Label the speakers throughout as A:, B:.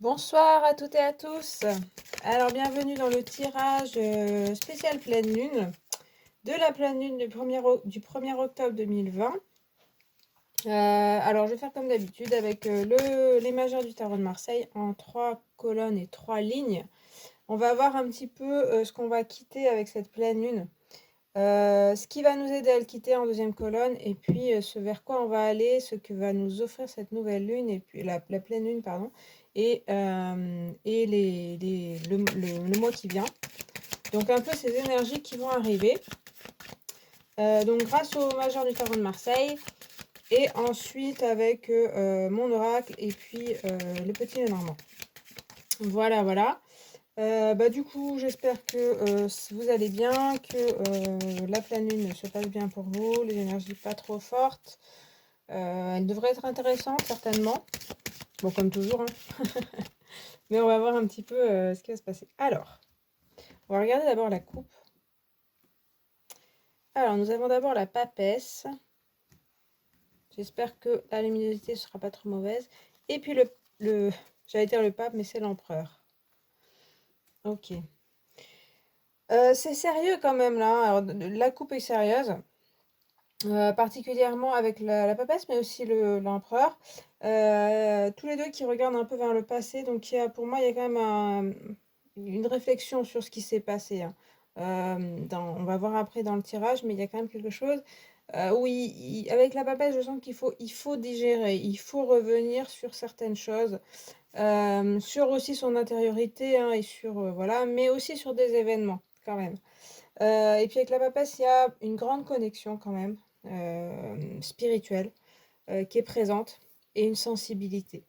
A: Bonsoir à toutes et à tous. Alors, bienvenue dans le tirage spécial pleine lune de la pleine lune du 1er octobre 2020. Alors, je vais faire comme d'habitude avec les majeurs du tarot de Marseille en 3 colonnes et 3 lignes. On va voir un petit peu ce qu'on va quitter avec cette pleine lune, ce qui va nous aider à le quitter en deuxième colonne, et puis ce vers quoi on va aller, ce que va nous offrir cette nouvelle lune, et puis la pleine lune, pardon, et le mois qui vient. Donc un peu ces énergies qui vont arriver. Donc grâce au majeur du tarot de Marseille, et ensuite avec mon oracle, et puis le petit Lenormand. Voilà, voilà. Du coup, j'espère que vous allez bien, que la pleine lune se passe bien pour vous, les énergies pas trop fortes. Elle devrait être intéressante, certainement. Bon, comme toujours, hein. Mais on va voir un petit peu ce qui va se passer. Alors, on va regarder d'abord la coupe. Alors, nous avons d'abord la papesse. J'espère que la luminosité ne sera pas trop mauvaise. Et puis j'allais dire le pape, mais c'est l'empereur. Ok. C'est sérieux quand même là. Alors, la coupe est sérieuse, particulièrement avec la papesse, mais aussi l'empereur. Tous les deux qui regardent un peu vers le passé. Donc pour moi, il y a quand même une réflexion sur ce qui s'est passé, hein. On va voir après dans le tirage, mais il y a quand même quelque chose. Oui, avec la papesse, je sens il faut digérer, il faut revenir sur certaines choses, sur aussi son intériorité, hein, et sur voilà, mais aussi sur des événements quand même. Et puis avec la papesse, il y a une grande connexion quand même, spirituelle, qui est présente, et une sensibilité.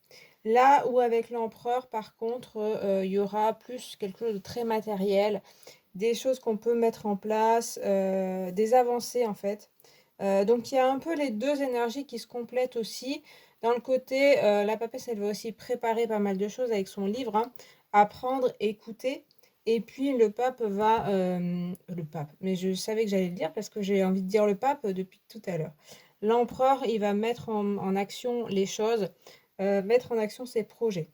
A: Là où avec l'empereur, par contre, il y aura plus quelque chose de très matériel, des choses qu'on peut mettre en place, des avancées en fait. Donc il y a un peu les deux énergies qui se complètent aussi. Dans le côté, la papesse, elle va aussi préparer pas mal de choses avec son livre, hein, apprendre, écouter. Et puis le pape va... le pape, mais je savais que j'allais le dire parce que j'ai envie de dire le pape depuis tout à l'heure. L'empereur, il va mettre en action les choses, mettre en action ses projets.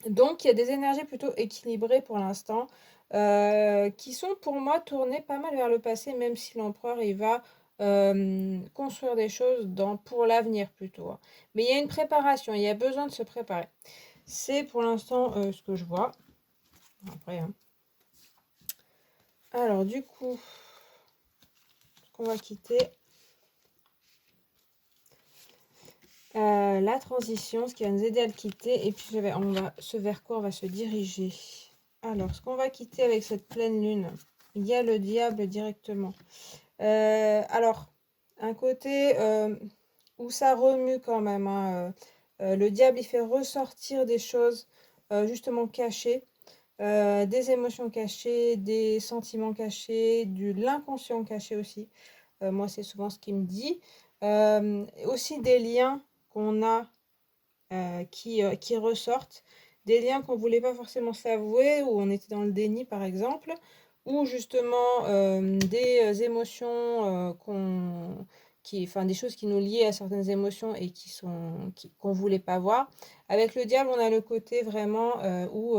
A: Donc il y a des énergies plutôt équilibrées pour l'instant, qui sont pour moi tournées pas mal vers le passé, même si l'empereur, il va construire des choses pour l'avenir plutôt, hein. Mais il y a une préparation, il y a besoin de se préparer. C'est pour l'instant ce que je vois. Après, hein. Alors du coup, ce qu'on va quitter, la transition, ce qui va nous aider à le quitter, et puis ce vers quoi on va se diriger. Alors, ce qu'on va quitter avec cette pleine lune, il y a le diable directement. Alors, un côté où ça remue quand même, hein, le diable, il fait ressortir des choses justement cachées, des émotions cachées, des sentiments cachés, de l'inconscient caché aussi. Moi, c'est souvent ce qu'il me dit. Aussi des liens qu'on a qui ressortent, des liens qu'on ne voulait pas forcément s'avouer, où on était dans le déni par exemple, ou justement des émotions enfin des choses qui nous liaient à certaines émotions et qu'on ne voulait pas voir. Avec le diable, on a le côté vraiment où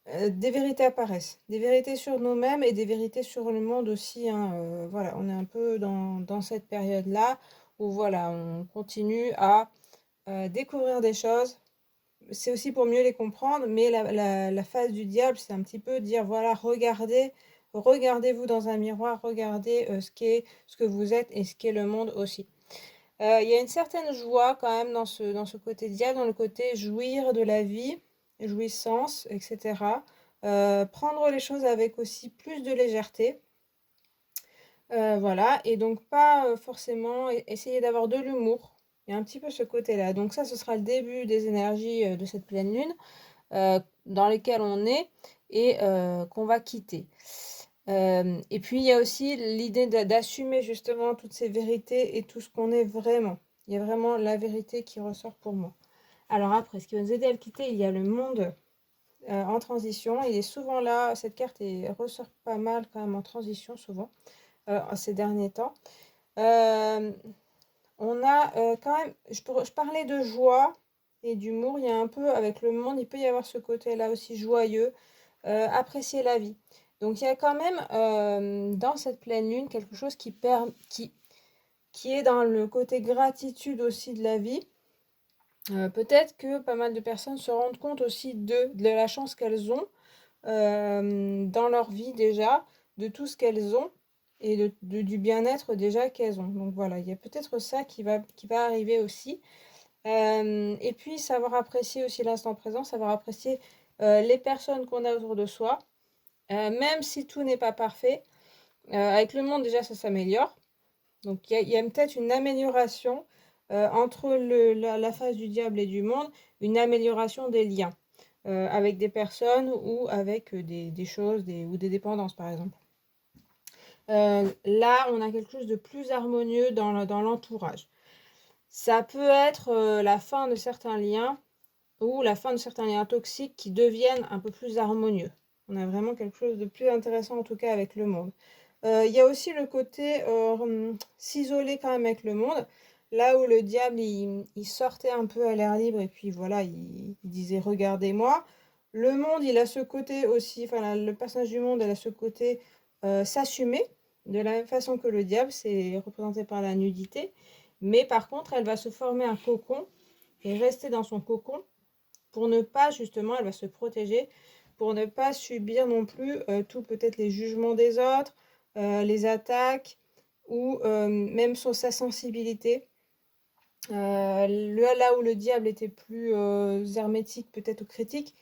A: des vérités apparaissent, des vérités sur nous-mêmes et des vérités sur le monde aussi, hein. Voilà, on est un peu dans cette période-là où voilà, on continue à découvrir des choses. C'est aussi pour mieux les comprendre, mais la phase du diable, c'est un petit peu dire, voilà, regardez-vous dans un miroir, regardez ce que vous êtes et ce qu'est le monde aussi. Il y a une certaine joie quand même dans ce côté diable, dans le côté jouir de la vie, jouissance, etc. Prendre les choses avec aussi plus de légèreté. Voilà, et donc pas forcément essayer d'avoir de l'humour. Il y a un petit peu ce côté-là. Donc ça, ce sera le début des énergies de cette pleine lune dans lesquelles on est et qu'on va quitter. Et puis il y a aussi l'idée d'assumer justement toutes ces vérités et tout ce qu'on est vraiment. Il y a vraiment la vérité qui ressort pour moi. Alors après, ce qui va nous aider à le quitter, il y a le monde en transition. Il est souvent là, cette carte ressort pas mal quand même en transition souvent ces derniers temps. On a quand même, je parlais de joie et d'humour. Il y a un peu, avec le monde, il peut y avoir ce côté-là aussi joyeux, apprécier la vie. Donc il y a quand même dans cette pleine lune quelque chose qui est dans le côté gratitude aussi de la vie. Peut-être que pas mal de personnes se rendent compte aussi de la chance qu'elles ont dans leur vie déjà, de tout ce qu'elles ont et du bien-être déjà qu'elles ont. Donc voilà, il y a peut-être ça qui va arriver aussi. Et puis savoir apprécier aussi l'instant présent, savoir apprécier les personnes qu'on a autour de soi, même si tout n'est pas parfait. Avec le monde déjà ça s'améliore. Donc il y a peut-être une amélioration entre la phase du diable et du monde, une amélioration des liens avec des personnes ou avec des choses ou des dépendances par exemple. Là, on a quelque chose de plus harmonieux dans l'entourage. Ça peut être la fin de certains liens ou la fin de certains liens toxiques qui deviennent un peu plus harmonieux. On a vraiment quelque chose de plus intéressant en tout cas avec le monde. Il y a aussi le côté s'isoler quand même avec le monde. Là où le diable, il sortait un peu à l'air libre et puis voilà, il disait regardez-moi. Le monde, il a ce côté aussi, enfin le personnage du monde, elle a ce côté s'assumer, de la même façon que le diable, c'est représenté par la nudité. Mais par contre, elle va se former un cocon et rester dans son cocon pour ne pas, justement, elle va se protéger, pour ne pas subir non plus tout peut-être les jugements des autres, les attaques ou même sa sensibilité. Là où le diable était plus hermétique, peut-être ou critique,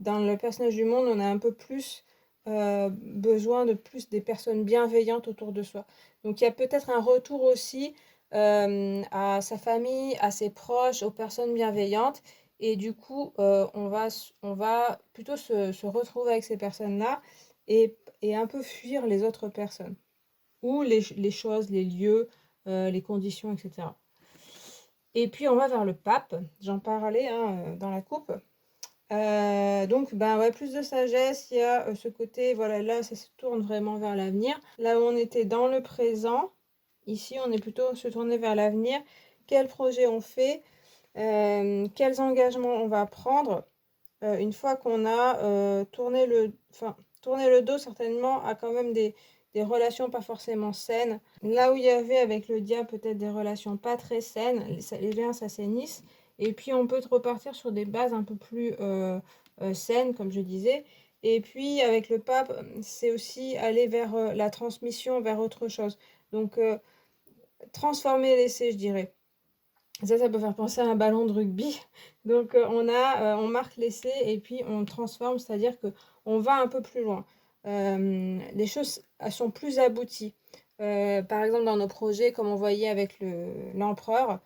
A: dans le personnage du monde, on a un peu plus besoin de plus des personnes bienveillantes autour de soi. Donc il y a peut-être un retour aussi à sa famille, à ses proches, aux personnes bienveillantes. Et du coup, on va plutôt se retrouver avec ces personnes-là et un peu fuir les autres personnes ou les choses, les lieux, les conditions, etc. Et puis on va vers le pape, j'en parlais hein, dans la coupe. Donc ben ouais, plus de sagesse, il y a ce côté, voilà, là ça se tourne vraiment vers l'avenir. Là où on était dans le présent, ici on est plutôt se tourner vers l'avenir. Quel projet on fait, quels engagements on va prendre une fois qu'on a tourné le dos certainement à quand même des relations pas forcément saines. Là où il y avait avec le diable peut-être des relations pas très saines, les liens s'assainissent. Et puis on peut repartir sur des bases un peu plus saines, comme je disais. Et puis avec le pape, c'est aussi aller vers la transmission, vers autre chose. Donc transformer l'essai, je dirais. Ça peut faire penser à un ballon de rugby. Donc on marque l'essai et puis on transforme, c'est-à-dire que on va un peu plus loin. Les choses sont plus abouties. Par exemple, dans nos projets, comme on voyait avec l'empereur,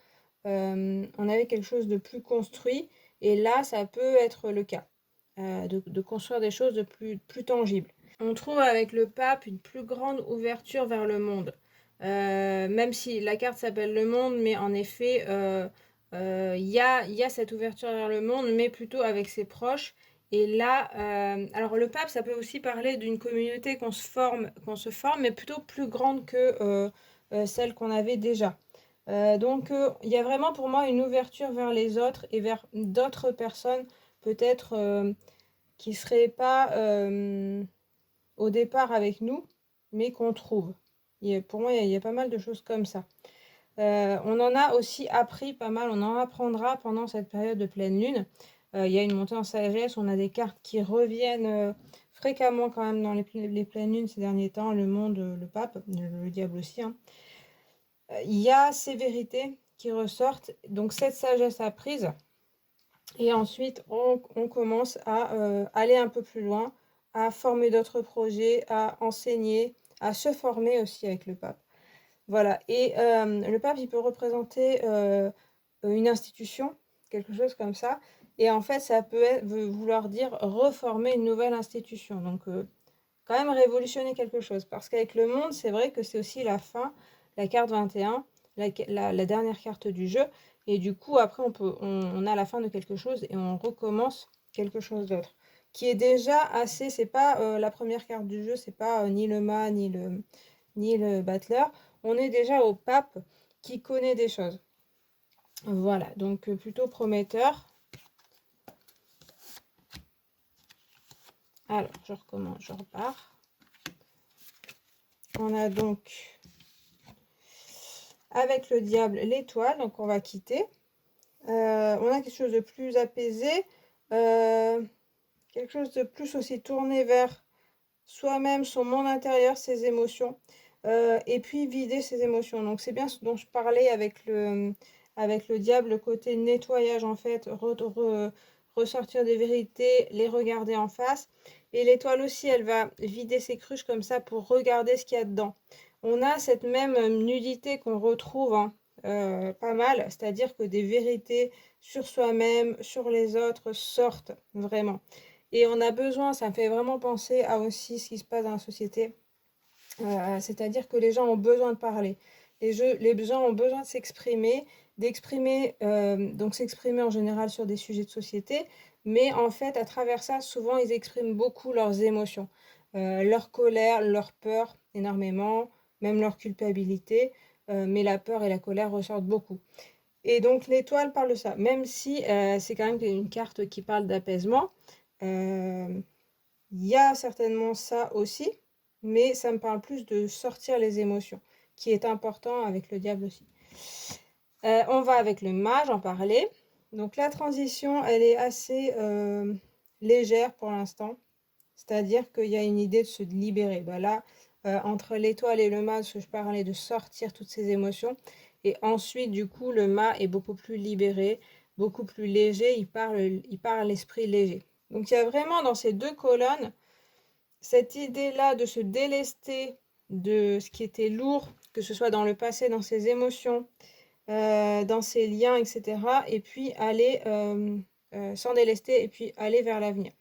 A: on avait quelque chose de plus construit et là, ça peut être le cas, de construire des choses de plus tangibles. On trouve avec le pape une plus grande ouverture vers le monde. Même si la carte s'appelle le monde, mais en effet, il y a cette ouverture vers le monde, mais plutôt avec ses proches. Et là, alors le pape, ça peut aussi parler d'une communauté qu'on se forme, mais plutôt plus grande que celle qu'on avait déjà. Donc, il y a vraiment pour moi une ouverture vers les autres et vers d'autres personnes, peut-être qui ne seraient pas au départ avec nous, mais qu'on trouve. Pour moi, il y a pas mal de choses comme ça. On en a aussi appris pas mal, on en apprendra pendant cette période de pleine lune. Il y a une montée en sagesse, on a des cartes qui reviennent fréquemment quand même dans les pleines lunes ces derniers temps, le monde, le pape, le diable aussi. Hein. Il y a ces vérités qui ressortent, donc cette sagesse apprise. Et ensuite, on commence à aller un peu plus loin, à former d'autres projets, à enseigner, à se former aussi avec le pape. Voilà. Et le pape, il peut représenter une institution, quelque chose comme ça. Et en fait, ça peut vouloir dire reformer une nouvelle institution. Donc, quand même révolutionner quelque chose. Parce qu'avec le monde, c'est vrai que c'est aussi la fin, la carte 21, la dernière carte du jeu. Et du coup, après, on a la fin de quelque chose et on recommence quelque chose d'autre. Qui est déjà assez, c'est pas la première carte du jeu, c'est pas ni le mât, ni le battleur. On est déjà au pape qui connaît des choses. Voilà, donc plutôt prometteur. Alors, je recommence, je repars. On a donc, avec le diable, l'étoile. Donc, on va quitter. On a quelque chose de plus apaisé. Quelque chose de plus aussi tourné vers soi-même, son monde intérieur, ses émotions. Et puis, vider ses émotions. Donc, c'est bien ce dont je parlais avec le diable, le côté nettoyage, en fait. Ressortir des vérités, les regarder en face. Et l'étoile aussi, elle va vider ses cruches comme ça pour regarder ce qu'il y a dedans. On a cette même nudité qu'on retrouve hein, pas mal, c'est-à-dire que des vérités sur soi-même, sur les autres sortent vraiment. Et on a besoin, ça me fait vraiment penser à aussi ce qui se passe dans la société, c'est-à-dire que les gens ont besoin de parler. Les gens ont besoin de s'exprimer, donc s'exprimer en général sur des sujets de société, mais en fait, à travers ça, souvent, ils expriment beaucoup leurs émotions, leur colère, leur peur, énormément, même leur culpabilité, mais la peur et la colère ressortent beaucoup. Et donc, l'étoile parle de ça, même si c'est quand même une carte qui parle d'apaisement. Il y a certainement ça aussi, mais ça me parle plus de sortir les émotions, qui est important avec le diable aussi. On va avec le mage, en parler. Donc la transition, elle est assez légère pour l'instant. C'est-à-dire qu'il y a une idée de se libérer. Bah là, entre l'étoile et le mât, je parlais de sortir toutes ces émotions. Et ensuite, du coup, le mât est beaucoup plus libéré, beaucoup plus léger. Il parle l'esprit léger. Donc, il y a vraiment dans ces deux colonnes cette idée-là de se délester de ce qui était lourd, que ce soit dans le passé, dans ses émotions, dans ses liens, etc. Et puis aller s'en délester et puis aller vers l'avenir.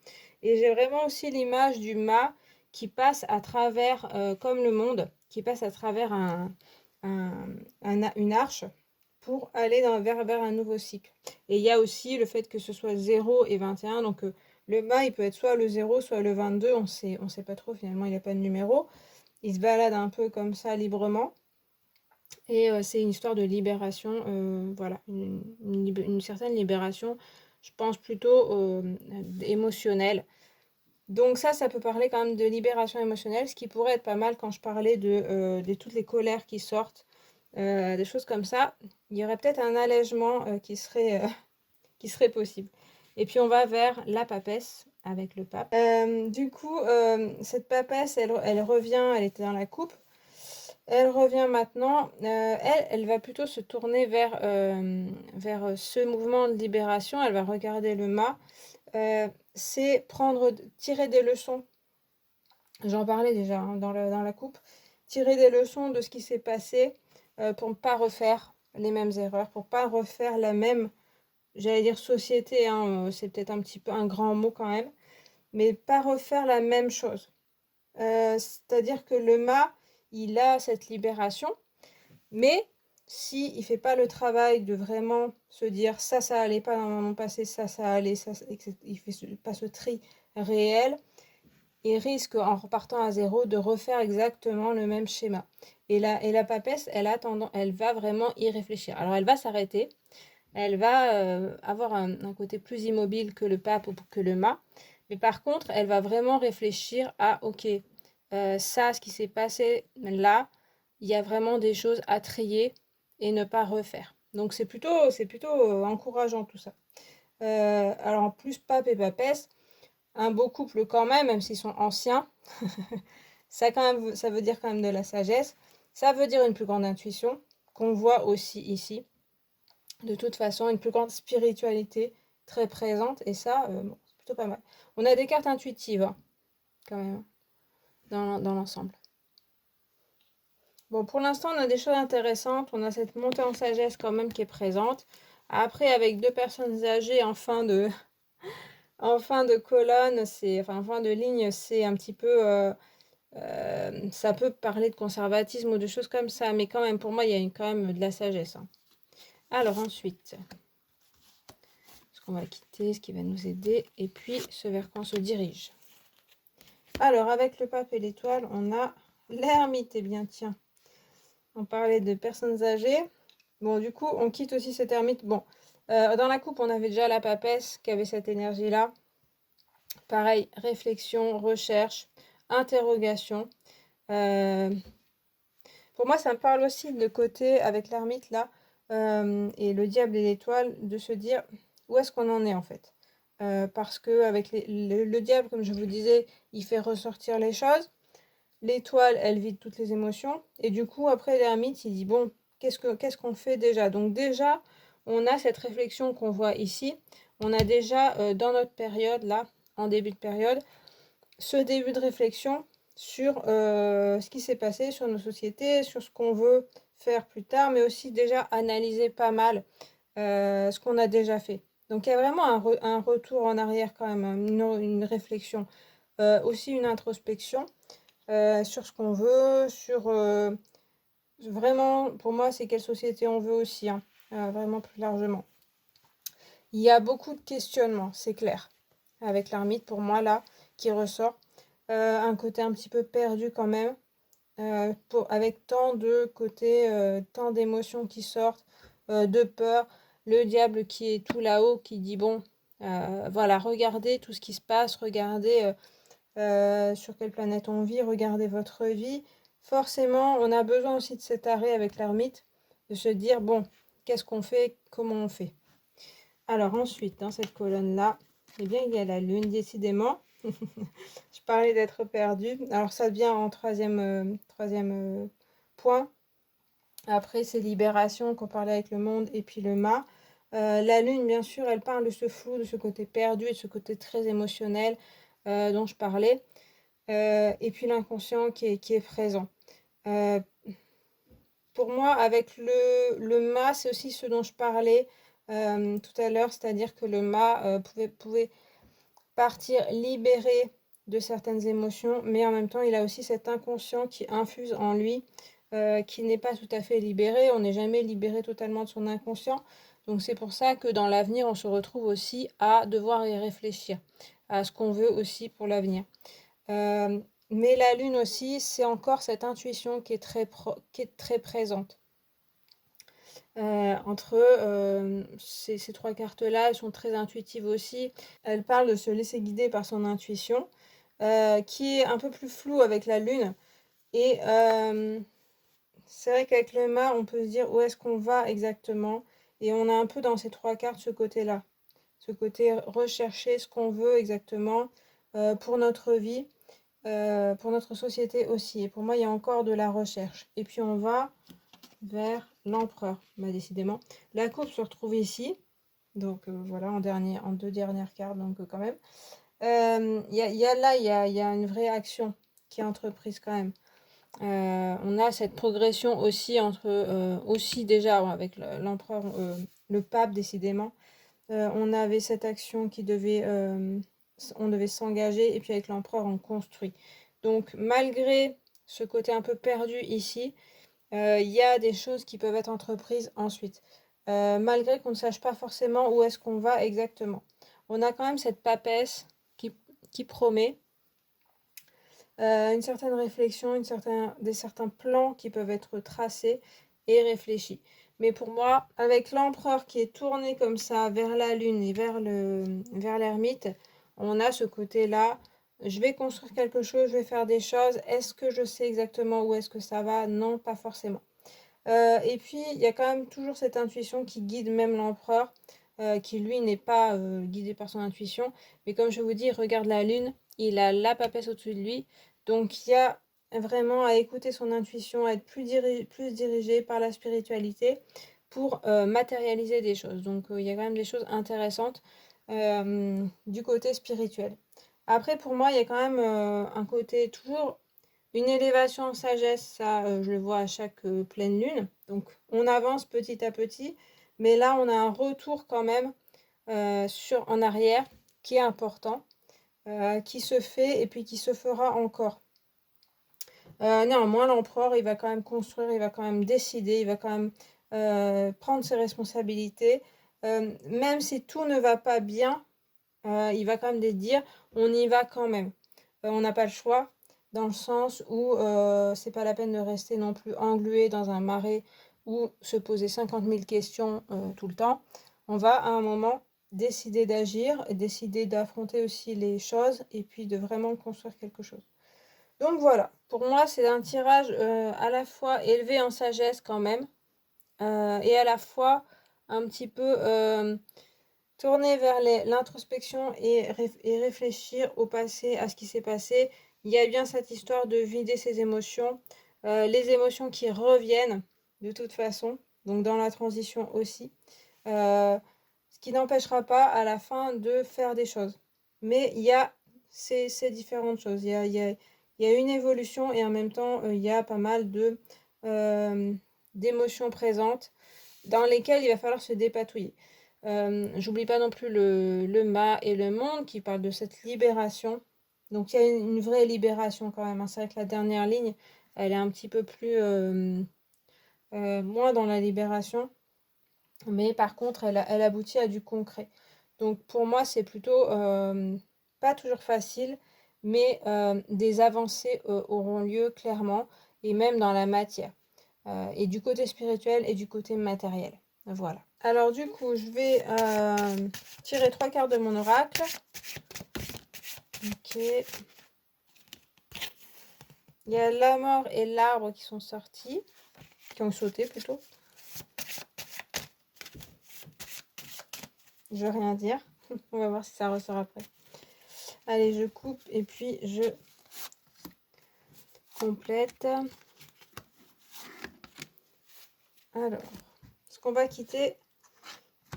A: Et j'ai vraiment aussi l'image du mât qui passe à travers, comme le monde, qui passe à travers une arche pour aller vers un nouveau cycle. Et il y a aussi le fait que ce soit 0 et 21, donc le mât, il peut être soit le 0, soit le 22, on sait pas trop, finalement, il n'a pas de numéro. Il se balade un peu comme ça, librement. Et c'est une histoire de libération, voilà, une certaine libération, je pense plutôt émotionnelle. Donc ça peut parler quand même de libération émotionnelle, ce qui pourrait être pas mal quand je parlais de toutes les colères qui sortent, des choses comme ça. Il y aurait peut-être un allègement qui serait possible. Et puis on va vers la papesse avec le pape. Du coup, cette papesse, elle revient, elle était dans la coupe. Elle revient maintenant. Elle va plutôt se tourner vers ce mouvement de libération. Elle va regarder le mât. C'est tirer des leçons. J'en parlais déjà hein, dans la coupe. Tirer des leçons de ce qui s'est passé pour ne pas refaire les mêmes erreurs, pour ne pas refaire la même, j'allais dire société, hein, c'est peut-être un petit peu un grand mot quand même, mais pas refaire la même chose. C'est-à-dire que le mât, il a cette libération, mais s'il ne fait pas le travail de vraiment se dire ça allait pas dans mon passé, ça allait, il fait pas ce tri réel, il risque en repartant à zéro de refaire exactement le même schéma. Et la papesse, elle va vraiment y réfléchir. Alors elle va s'arrêter, elle va avoir un côté plus immobile que le pape ou que le mât, mais par contre, elle va vraiment réfléchir à ok, ça, ce qui s'est passé là, il y a vraiment des choses à trier et ne pas refaire. Donc c'est plutôt encourageant tout ça. Alors en plus, pape et papesse, un beau couple quand même, même s'ils sont anciens. Ça veut dire quand même de la sagesse. Ça veut dire une plus grande intuition, qu'on voit aussi ici. De toute façon, une plus grande spiritualité très présente. Et ça, bon, c'est plutôt pas mal. On a des cartes intuitives, hein, quand même, dans l'ensemble. Bon, pour l'instant, on a des choses intéressantes. On a cette montée en sagesse quand même qui est présente. Après, avec deux personnes âgées en fin de colonne, en fin de ligne, c'est un petit peu... ça peut parler de conservatisme ou de choses comme ça, mais quand même, pour moi, il y a quand même de la sagesse. Hein. Alors ensuite, ce qu'on va quitter, ce qui va nous aider, et puis ce vers quoi on se dirige. Alors, avec le pape et l'étoile, on a l'ermite. Eh bien, tiens, on parlait de personnes âgées. Bon, du coup, on quitte aussi cette ermite. Bon, dans la coupe, on avait déjà la papesse qui avait cette énergie-là. Pareil, réflexion, recherche, interrogation. Pour moi, ça me parle aussi de côté avec l'ermite là, et le diable et l'étoile, de se dire où est-ce qu'on en est en fait. Parce que avec le diable, comme je vous disais, il fait ressortir les choses. L'étoile, elle vide toutes les émotions. Et du coup, après, l'ermite, il dit, bon, qu'est-ce qu'on fait déjà? Donc déjà, on a cette réflexion qu'on voit ici. On a déjà, dans notre période, là, en début de période, ce début de réflexion sur ce qui s'est passé, sur nos sociétés, sur ce qu'on veut faire plus tard, mais aussi déjà analyser pas mal ce qu'on a déjà fait. Donc il y a vraiment un retour en arrière quand même, une réflexion, aussi une introspection sur ce qu'on veut, sur vraiment, pour moi, c'est quelle société on veut aussi, hein, vraiment plus largement. Il y a beaucoup de questionnements, c'est clair, avec l'ermite, pour moi, là, qui ressort. Un côté un petit peu perdu quand même, avec tant de côtés, tant d'émotions qui sortent, de peur. Le diable qui est tout là-haut, qui dit, bon, voilà, regardez tout ce qui se passe, regardez sur quelle planète on vit, regardez votre vie. Forcément, on a besoin aussi de cet arrêt avec l'ermite, de se dire, bon, qu'est-ce qu'on fait, comment on fait. Alors ensuite, dans cette colonne-là, eh bien, il y a la lune, décidément. Je parlais d'être perdue. Alors ça devient en troisième point. Après, c'est libération qu'on parlait avec le monde et puis le mât. La lune, bien sûr, elle parle de ce flou, de ce côté perdu et de ce côté très émotionnel dont je parlais. Et puis l'inconscient qui est présent. Pour moi, avec le mât, c'est aussi ce dont je parlais tout à l'heure, c'est-à-dire que le mât pouvait partir libéré de certaines émotions, mais en même temps, il a aussi cet inconscient qui infuse en lui, qui n'est pas tout à fait libéré. On n'est jamais libéré totalement de son inconscient. Donc c'est pour ça que dans l'avenir, on se retrouve aussi à devoir y réfléchir, à ce qu'on veut aussi pour l'avenir. Mais la lune aussi, c'est encore cette intuition qui est très présente. Entre ces trois cartes-là, elles sont très intuitives aussi. Elles parlent de se laisser guider par son intuition, qui est un peu plus floue avec la lune. Et c'est vrai qu'avec le mât, on peut se dire où est-ce qu'on va exactement. Et on a un peu dans ces trois cartes ce côté-là. Ce côté rechercher ce qu'on veut exactement pour notre vie, pour notre société aussi. Et pour moi, il y a encore de la recherche. Et puis on va vers l'empereur, bah, décidément. La coupe se retrouve ici. Donc voilà, en deux dernières cartes, donc quand même. Il y a une vraie action qui est entreprise quand même. On a cette progression aussi aussi déjà avec l'empereur, le pape décidément. On avait cette action on devait s'engager et puis avec l'empereur on construit. Donc malgré ce côté un peu perdu ici, il y a des choses qui peuvent être entreprises ensuite. Malgré qu'on ne sache pas forcément où est-ce qu'on va exactement. On a quand même cette papesse qui promet une certaine réflexion, certains plans qui peuvent être tracés et réfléchis. Mais pour moi, avec l'empereur qui est tourné comme ça vers la lune et vers l'ermite, on a ce côté-là. Je vais construire quelque chose, je vais faire des choses. Est-ce que je sais exactement où est-ce que ça va? Non, pas forcément. Et puis, il y a quand même toujours cette intuition qui guide même l'empereur, qui lui n'est pas guidé par son intuition. Mais comme je vous dis, il regarde la lune, il a la papesse au-dessus de lui. Donc, il y a vraiment à écouter son intuition, à être plus dirigé par la spiritualité pour matérialiser des choses. Donc, il y a quand même des choses intéressantes du côté spirituel. Après, pour moi, il y a quand même un côté toujours une élévation en sagesse, ça, je le vois à chaque pleine lune. Donc, on avance petit à petit, mais là, on a un retour quand même en arrière qui est important, qui se fait et puis qui se fera encore. Néanmoins, l'empereur, il va quand même construire, il va quand même décider, il va quand même prendre ses responsabilités. Même si tout ne va pas bien, il va quand même dire on y va quand même. On n'a pas le choix, dans le sens où c'est pas la peine de rester non plus englué dans un marais ou se poser 50 000 questions tout le temps. On va à un moment décider d'agir, décider d'affronter aussi les choses et puis de vraiment construire quelque chose. Donc voilà, pour moi, c'est un tirage à la fois élevé en sagesse quand même et à la fois un petit peu tourné vers l'introspection et réfléchir au passé, à ce qui s'est passé. Il y a bien cette histoire de vider ses émotions, les émotions qui reviennent de toute façon, donc dans la transition aussi. Ce qui n'empêchera pas à la fin de faire des choses. Mais il y a ces différentes choses. Il y a une évolution et en même temps, il y a pas mal d'émotions présentes dans lesquelles il va falloir se dépatouiller. J'oublie pas non plus le mât et le monde qui parlent de cette libération. Donc il y a une vraie libération quand même, hein. C'est vrai que la dernière ligne, elle est un petit peu plus moins dans la libération. Mais par contre, elle aboutit à du concret. Donc pour moi, c'est plutôt pas toujours facile, mais des avancées auront lieu clairement, et même dans la matière, et du côté spirituel et du côté matériel. Voilà. Alors du coup, je vais tirer 3 cartes de mon oracle. Ok. Il y a la mort et l'arbre qui sont sortis, qui ont sauté plutôt. Je veux rien dire. On va voir si ça ressort après. Allez, je coupe et puis je complète. Alors, ce qu'on va quitter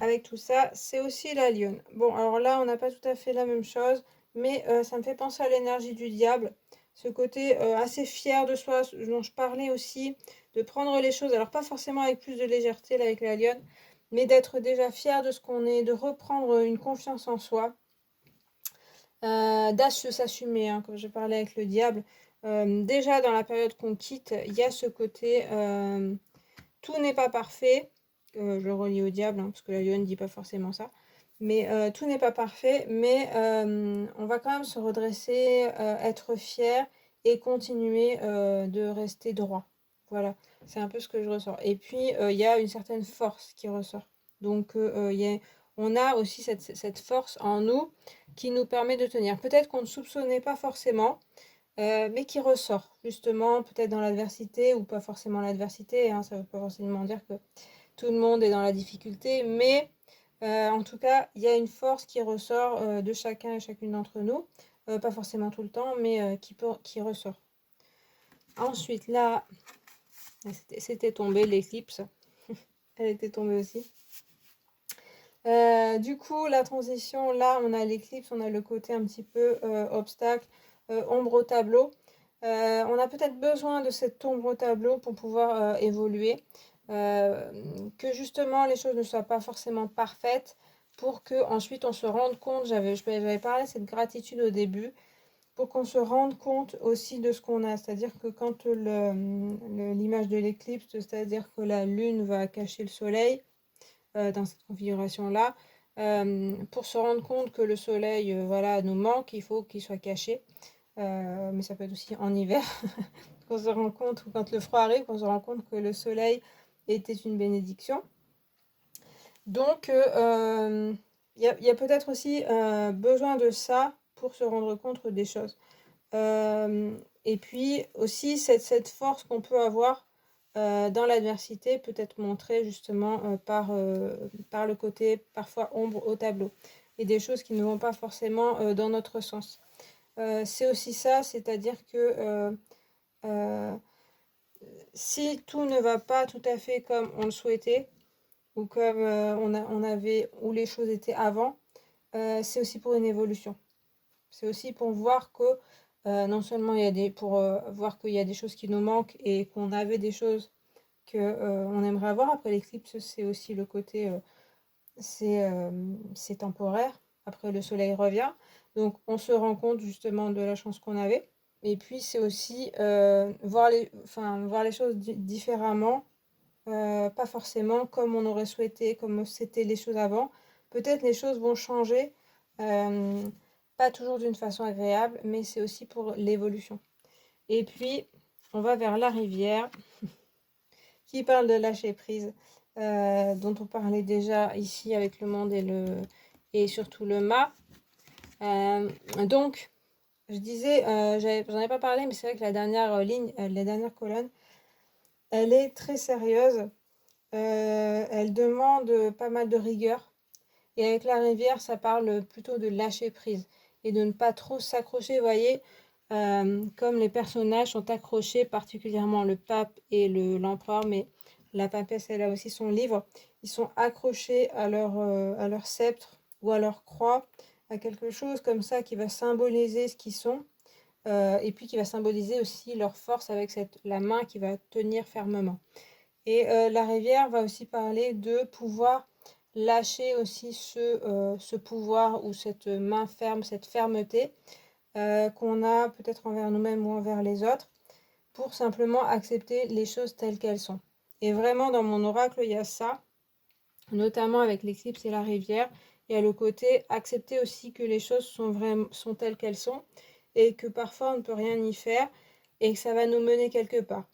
A: avec tout ça, c'est aussi la lionne. Bon, alors là, on n'a pas tout à fait la même chose, mais ça me fait penser à l'énergie du diable. Ce côté assez fier de soi, dont je parlais aussi, de prendre les choses, alors pas forcément avec plus de légèreté là, avec la lionne, mais d'être déjà fier de ce qu'on est, de reprendre une confiance en soi, s'assumer, hein, comme je parlais avec le diable. Déjà dans la période qu'on quitte, il y a ce côté tout n'est pas parfait. Je le relie au diable, hein, parce que la lionne ne dit pas forcément ça. Mais tout n'est pas parfait, mais on va quand même se redresser, être fier et continuer de rester droit. Voilà, c'est un peu ce que je ressens. Et puis, il y a une certaine force qui ressort. Donc, on a aussi cette force en nous qui nous permet de tenir. Peut-être qu'on ne soupçonnait pas forcément, mais qui ressort justement peut-être dans l'adversité ou pas forcément l'adversité, hein, ça ne veut pas forcément dire que tout le monde est dans la difficulté, mais en tout cas, il y a une force qui ressort de chacun et chacune d'entre nous, pas forcément tout le temps, mais qui ressort. Ensuite, là, c'était tombé, l'éclipse, elle était tombée aussi. Du coup, la transition, là, on a l'éclipse, on a le côté un petit peu obstacle, ombre au tableau. On a peut-être besoin de cette ombre au tableau pour pouvoir évoluer, que justement les choses ne soient pas forcément parfaites pour que ensuite on se rende compte, j'avais parlé de cette gratitude au début, pour qu'on se rende compte aussi de ce qu'on a. C'est-à-dire que quand l'image de l'éclipse, c'est-à-dire que la lune va cacher le soleil, dans cette configuration-là. Pour se rendre compte que le soleil voilà, nous manque, il faut qu'il soit caché. Mais ça peut être aussi en hiver, qu'on se rend compte, ou quand le froid arrive, qu'on se rend compte que le soleil était une bénédiction. Donc, il y a peut-être aussi besoin de ça pour se rendre compte des choses. Et puis aussi cette force qu'on peut avoir dans l'adversité peut être montrée justement par le côté parfois ombre au tableau et des choses qui ne vont pas forcément dans notre sens. C'est aussi ça, c'est-à-dire que si tout ne va pas tout à fait comme on le souhaitait ou comme on avait, où les choses étaient avant, c'est aussi pour une évolution. C'est aussi pour voir que non seulement il y a pour voir qu'il y a des choses qui nous manquent et qu'on avait des choses que on aimerait avoir. Après l'éclipse, c'est aussi le côté, c'est temporaire. Après le soleil revient, donc on se rend compte justement de la chance qu'on avait. Et puis c'est aussi voir les choses différemment, pas forcément comme on aurait souhaité, comme c'était les choses avant. Peut-être les choses vont changer, pas toujours d'une façon agréable, mais c'est aussi pour l'évolution. Et puis, on va vers la rivière, qui parle de lâcher prise, dont on parlait déjà ici avec le monde et surtout le mât. Donc, je disais, j'en ai pas parlé, mais c'est vrai que la dernière ligne, la dernière colonne, elle est très sérieuse. Elle demande pas mal de rigueur. Et avec la rivière, ça parle plutôt de lâcher prise et de ne pas trop s'accrocher, vous voyez, comme les personnages sont accrochés, particulièrement le pape et l'empereur, mais la papesse, elle a aussi son livre, ils sont accrochés à leur sceptre ou à leur croix, à quelque chose comme ça qui va symboliser ce qu'ils sont, et puis qui va symboliser aussi leur force avec la main qui va tenir fermement. Et la rivière va aussi parler de pouvoir lâcher aussi ce pouvoir ou cette main ferme, cette fermeté qu'on a peut-être envers nous-mêmes ou envers les autres, pour simplement accepter les choses telles qu'elles sont. Et vraiment, dans mon oracle, il y a ça, notamment avec l'éclipse et la rivière. Il y a le côté accepter aussi que les choses sont telles qu'elles sont et que parfois on ne peut rien y faire et que ça va nous mener quelque part.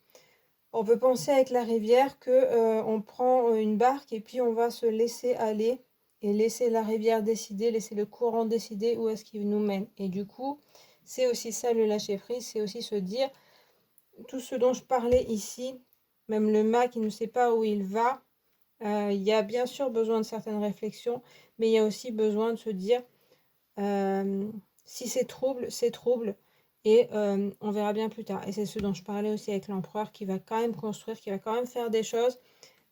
A: On peut penser avec la rivière que on prend une barque et puis on va se laisser aller et laisser la rivière décider, laisser le courant décider où est-ce qu'il nous mène. Et du coup, c'est aussi ça le lâcher prise, c'est aussi se dire tout ce dont je parlais ici, même le mât qui ne sait pas où il va, il y a bien sûr besoin de certaines réflexions, mais il y a aussi besoin de se dire si c'est trouble, c'est trouble. Et on verra bien plus tard. Et c'est ce dont je parlais aussi avec l'empereur qui va quand même construire, qui va quand même faire des choses,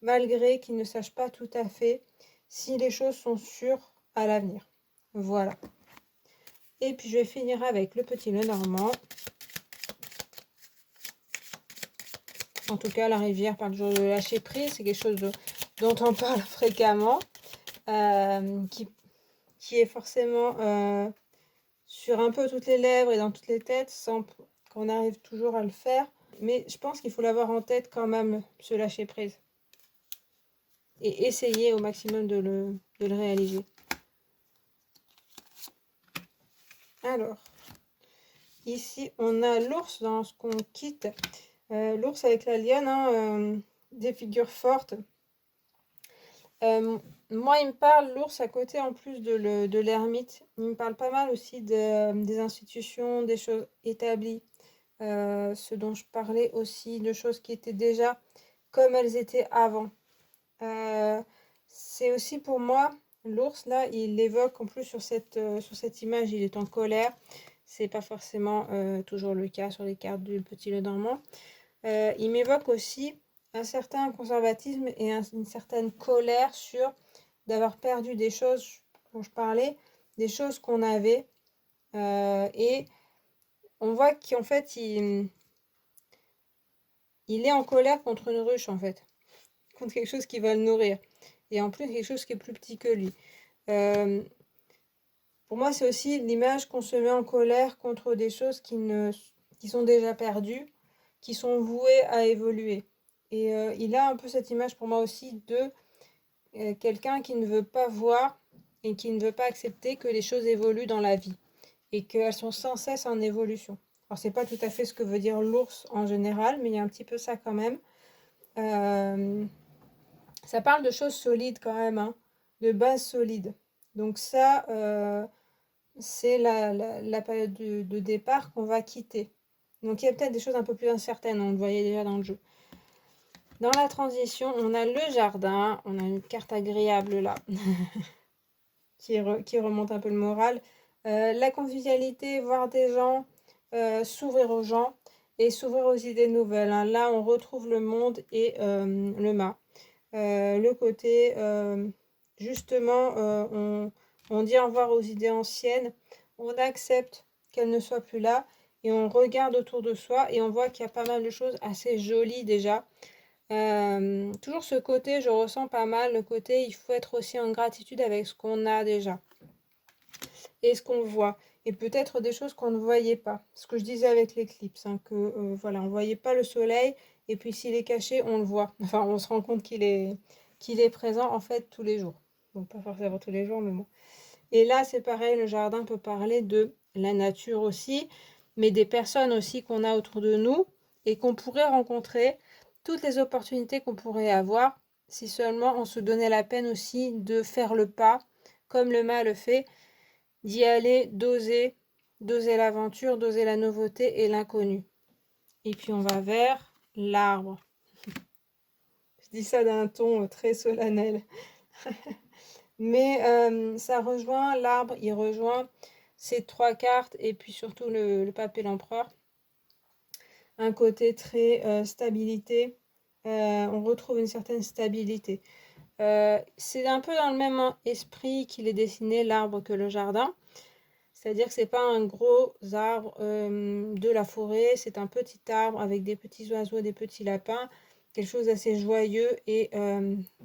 A: malgré qu'il ne sache pas tout à fait si les choses sont sûres à l'avenir. Voilà. Et puis je vais finir avec le petit Lenormand. En tout cas, la rivière parle toujours de lâcher prise. C'est quelque chose dont on parle fréquemment, qui est forcément sur un peu toutes les lèvres et dans toutes les têtes, sans qu'on arrive toujours à le faire. Mais je pense qu'il faut l'avoir en tête quand même, se lâcher prise. Et essayer au maximum de le réaliser. Alors, ici, on a l'ours dans ce qu'on quitte. L'ours avec la lionne, hein, des figures fortes. Moi, il me parle, l'ours, à côté en plus de l'ermite. Il me parle pas mal aussi des institutions, des choses établies. Ce dont je parlais aussi, de choses qui étaient déjà comme elles étaient avant. C'est aussi pour moi, l'ours, là, il évoque en plus sur cette image, il est en colère. C'est pas forcément toujours le cas sur les cartes du petit Lenormand. Il m'évoque aussi un certain conservatisme et une certaine colère sur d'avoir perdu des choses dont je parlais, des choses qu'on avait. Et on voit qu'en fait, il est en colère contre une ruche, en fait. Contre quelque chose qui va le nourrir. Et en plus, quelque chose qui est plus petit que lui. Pour moi, c'est aussi l'image qu'on se met en colère contre des choses qui sont déjà perdues, qui sont vouées à évoluer. Et il a un peu cette image pour moi aussi de quelqu'un qui ne veut pas voir et qui ne veut pas accepter que les choses évoluent dans la vie et qu'elles sont sans cesse en évolution. Alors, c'est pas tout à fait ce que veut dire l'ours en général, mais il y a un petit peu ça quand même. Ça parle de choses solides quand même, hein, de bases solides. Donc ça, c'est la période de départ qu'on va quitter. Donc il y a peut-être des choses un peu plus incertaines, on le voyait déjà dans le jeu. Dans la transition, on a le jardin, on a une carte agréable là, qui remonte un peu le moral. La convivialité, voir des gens, s'ouvrir aux gens et s'ouvrir aux idées nouvelles, hein. Là, on retrouve le monde et le mât. Le côté, justement, on dit au revoir aux idées anciennes, on accepte qu'elles ne soient plus là et on regarde autour de soi et on voit qu'il y a pas mal de choses assez jolies déjà. Toujours ce côté, je ressens pas mal le côté, il faut être aussi en gratitude avec ce qu'on a déjà et ce qu'on voit. Et peut-être des choses qu'on ne voyait pas. Ce que je disais avec l'éclipse, hein, que voilà, on ne voyait pas le soleil, et puis s'il est caché, on le voit. Enfin, on se rend compte qu'il est présent en fait tous les jours. Bon, pas forcément tous les jours, mais bon. Et là, c'est pareil, le jardin peut parler de la nature aussi, mais des personnes aussi qu'on a autour de nous et qu'on pourrait rencontrer, toutes les opportunités qu'on pourrait avoir, si seulement on se donnait la peine aussi de faire le pas, comme le mât le fait, d'y aller, d'oser l'aventure, d'oser la nouveauté et l'inconnu. Et puis on va vers l'arbre. Je dis ça d'un ton très solennel. Mais ça rejoint l'arbre, il rejoint ces 3 cartes et puis surtout le pape et l'empereur. Un côté très stabilité. On retrouve une certaine stabilité. C'est un peu dans le même esprit qu'il est dessiné l'arbre que le jardin. C'est-à-dire que c'est pas un gros arbre de la forêt, c'est un petit arbre avec des petits oiseaux, des petits lapins, quelque chose d'assez joyeux et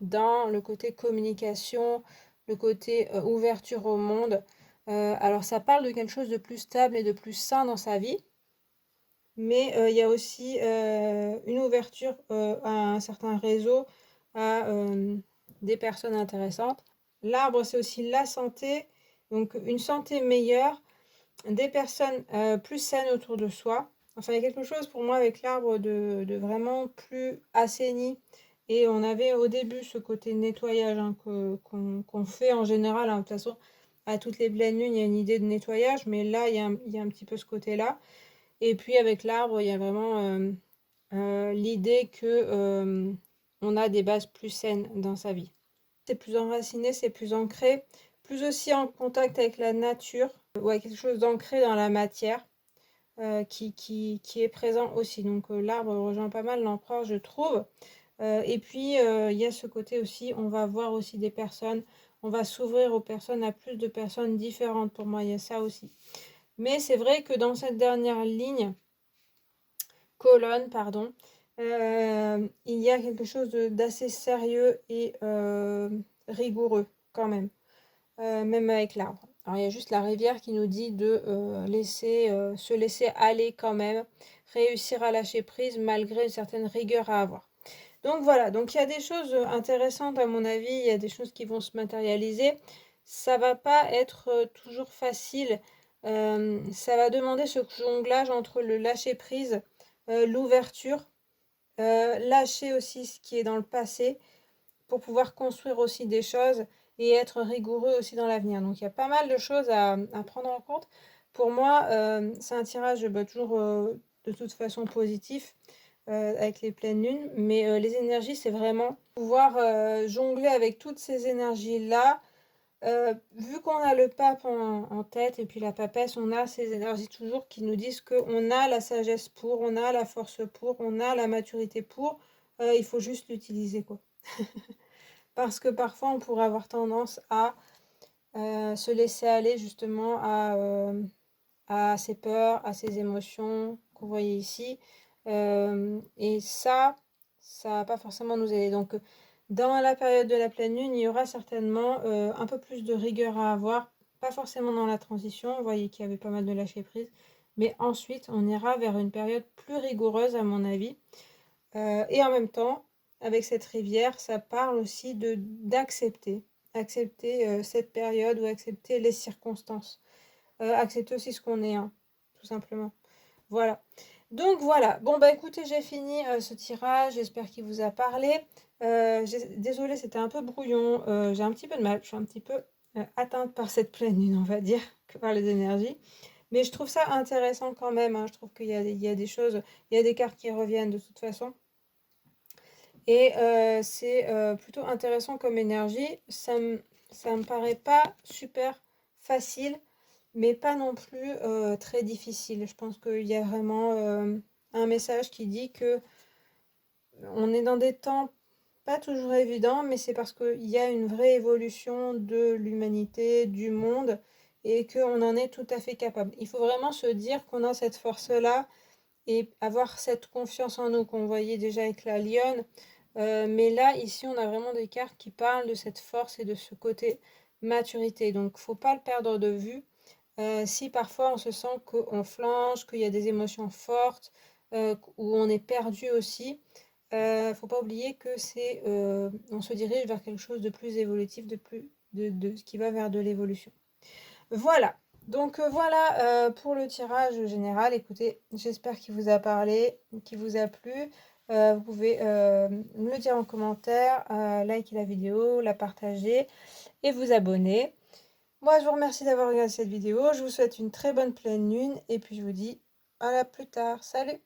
A: dans le côté communication, le côté ouverture au monde. Alors ça parle de quelque chose de plus stable et de plus sain dans sa vie, mais il y a aussi une ouverture à un certain réseau, à des personnes intéressantes. L'arbre, c'est aussi la santé, donc une santé meilleure, des personnes plus saines autour de soi. Enfin, il y a quelque chose pour moi avec l'arbre de vraiment plus assaini. Et on avait au début ce côté nettoyage hein, qu'on fait en général. Hein. De toute façon, à toutes les pleines lunes, il y a une idée de nettoyage, mais là, il y a un petit peu ce côté-là. Et puis avec l'arbre, il y a vraiment l'idée que on a des bases plus saines dans sa vie. C'est plus enraciné, c'est plus ancré, plus aussi en contact avec la nature, ouais, quelque chose d'ancré dans la matière qui est présent aussi. Donc l'arbre rejoint pas mal l'empereur, je trouve. Et puis il y a ce côté aussi, on va voir aussi des personnes, on va s'ouvrir aux personnes, à plus de personnes différentes. Pour moi, il y a ça aussi. Mais c'est vrai que dans cette dernière colonne, pardon, il y a quelque chose d'assez sérieux et rigoureux quand même. Même avec l'arbre. Alors il y a juste la rivière qui nous dit de se laisser aller quand même, réussir à lâcher prise malgré une certaine rigueur à avoir. Donc voilà, donc il y a des choses intéressantes à mon avis, il y a des choses qui vont se matérialiser. Ça va pas être toujours facile. Ça va demander ce jonglage entre le lâcher prise, l'ouverture, lâcher aussi ce qui est dans le passé pour pouvoir construire aussi des choses et être rigoureux aussi dans l'avenir. Donc il y a pas mal de choses à prendre en compte. Pour moi, c'est un tirage toujours de toute façon positif avec les pleines lunes, mais les énergies, c'est vraiment pouvoir jongler avec toutes ces énergies-là. Vu qu'on a le pape en tête et puis la papesse, on a ces énergies toujours qui nous disent qu'on a la sagesse pour, on a la force pour, on a la maturité pour, il faut juste l'utiliser quoi. Parce que parfois on pourrait avoir tendance à se laisser aller justement à ses peurs, à ses émotions qu'on voyait ici. Et ça va pas forcément nous aider. Donc dans la période de la pleine lune, il y aura certainement un peu plus de rigueur à avoir. Pas forcément dans la transition, vous voyez qu'il y avait pas mal de lâcher prise. Mais ensuite, on ira vers une période plus rigoureuse à mon avis. Et en même temps, avec cette rivière, ça parle aussi d'accepter. Accepter cette période ou accepter les circonstances. Accepter aussi ce qu'on est, hein, tout simplement. Voilà. Donc voilà. Bon, bah écoutez, j'ai fini ce tirage. J'espère qu'il vous a parlé. Désolée, c'était un peu brouillon. J'ai un petit peu de mal. Je suis un petit peu atteinte par cette pleine lune, on va dire, que par les énergies. Mais je trouve ça intéressant quand même. Hein. Je trouve qu'il y a des choses, il y a des cartes qui reviennent de toute façon. Et c'est plutôt intéressant comme énergie. Ça me paraît pas super facile, mais pas non plus très difficile. Je pense qu'il y a vraiment un message qui dit que on est dans des temps pas toujours évidents, mais c'est parce qu'il y a une vraie évolution de l'humanité, du monde, et qu'on en est tout à fait capable. Il faut vraiment se dire qu'on a cette force-là et avoir cette confiance en nous qu'on voyait déjà avec la lionne. Mais là, ici, on a vraiment des cartes qui parlent de cette force et de ce côté maturité. Donc, faut pas le perdre de vue. Si parfois on se sent qu'on flanche, qu'il y a des émotions fortes, où on est perdu aussi, faut pas oublier que on se dirige vers quelque chose de plus évolutif, de ce qui va vers de l'évolution. Voilà. Donc voilà pour le tirage général. Écoutez, j'espère qu'il vous a parlé, qu'il vous a plu. Vous pouvez me le dire en commentaire, liker la vidéo, la partager et vous abonner. Moi, je vous remercie d'avoir regardé cette vidéo. Je vous souhaite une très bonne pleine lune et puis je vous dis à la plus tard. Salut!